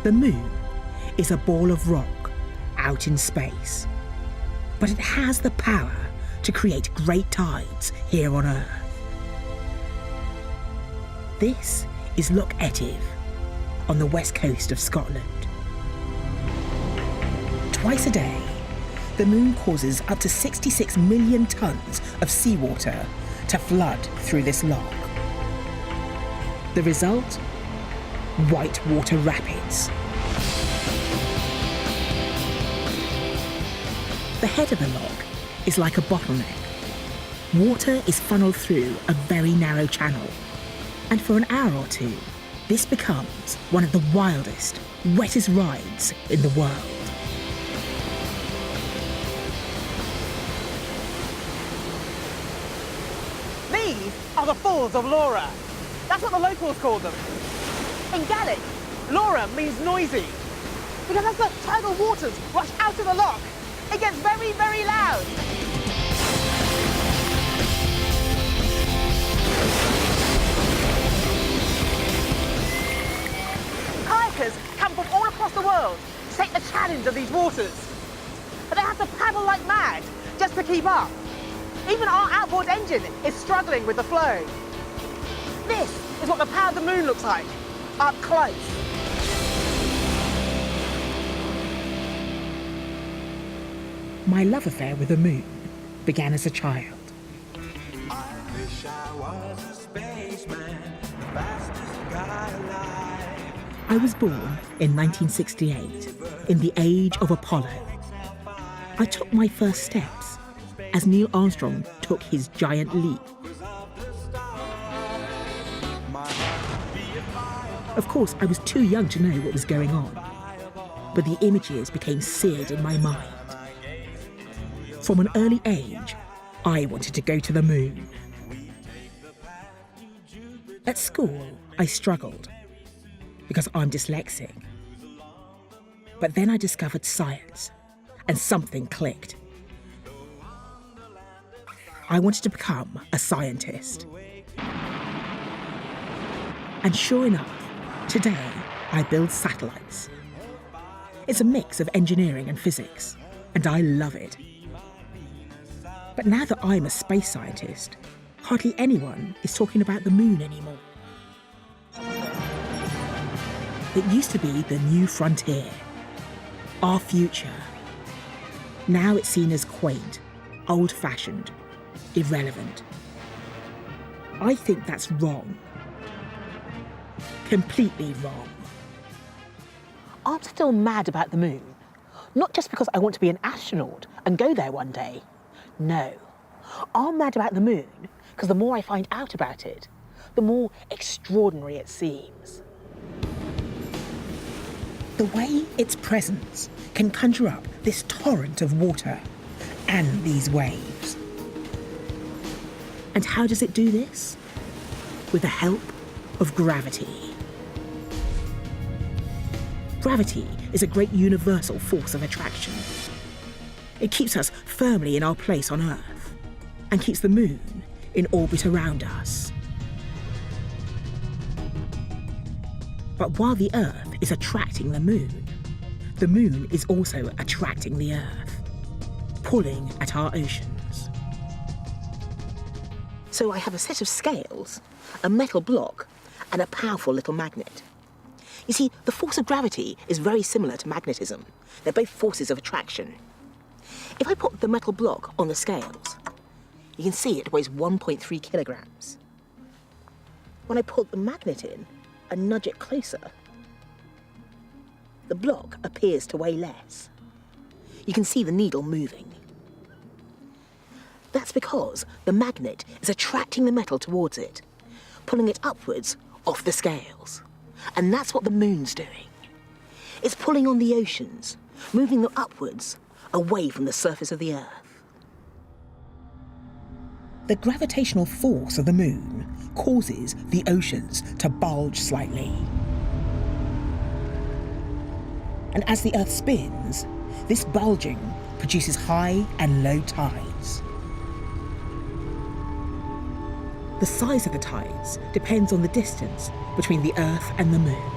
The moon is a ball of rock out in space, but it has the power to create great tides here on Earth. This is Loch Etive on the west coast of Scotland. Twice a day, the moon causes up to 66 million tonnes of seawater to flood through this loch. The result? Whitewater rapids. The head of the loch is like a bottleneck. Water is funneled through a very narrow channel, and for an hour or two, this becomes one of the wildest, wettest rides in the world. These are the Falls of Laura. That's what the locals call them. In Gaelic, Laura means noisy, because as the tidal waters rush out of the loch, it gets very, very loud. Kayakers come from all across the world to take the challenge of these waters. But they have to paddle like mad just to keep up. Even our outboard engine is struggling with the flow. This is what the power of the moon looks like, up close. My love affair with the moon began as a child. I wish I was a spaceman, the fastest guy alive. I was born in 1968, in the age of Apollo. I took my first steps as Neil Armstrong took his giant leap. Of course, I was too young to know what was going on, but the images became seared in my mind. From an early age, I wanted to go to the moon. At school, I struggled because I'm dyslexic. But then I discovered science, and something clicked. I wanted to become a scientist. And sure enough, today I build satellites. It's a mix of engineering and physics, and I love it. But now that I'm a space scientist, hardly anyone is talking about the moon anymore. It used to be the new frontier, our future. Now it's seen as quaint, old-fashioned, irrelevant. I think that's wrong. Completely wrong. I'm still mad about the moon. Not just because I want to be an astronaut and go there one day. No. I'm mad about the moon because the more I find out about it, the more extraordinary it seems. The way its presence can conjure up this torrent of water and these waves. And how does it do this? With the help of gravity. Gravity is a great universal force of attraction. It keeps us firmly in our place on Earth and keeps the moon in orbit around us. But while the Earth is attracting the moon is also attracting the Earth, pulling at our oceans. So I have a set of scales, a metal block, and a powerful little magnet. You see, the force of gravity is very similar to magnetism. They're both forces of attraction. If I put the metal block on the scales, you can see it weighs 1.3 kilograms. When I pull the magnet in and nudge it closer, the block appears to weigh less. You can see the needle moving. That's because the magnet is attracting the metal towards it, pulling it upwards off the scales. And that's what the moon's doing. It's pulling on the oceans, moving them upwards, away from the surface of the Earth. The gravitational force of the moon causes the oceans to bulge slightly. And as the Earth spins, this bulging produces high and low tides. The size of the tides depends on the distance between the Earth and the moon.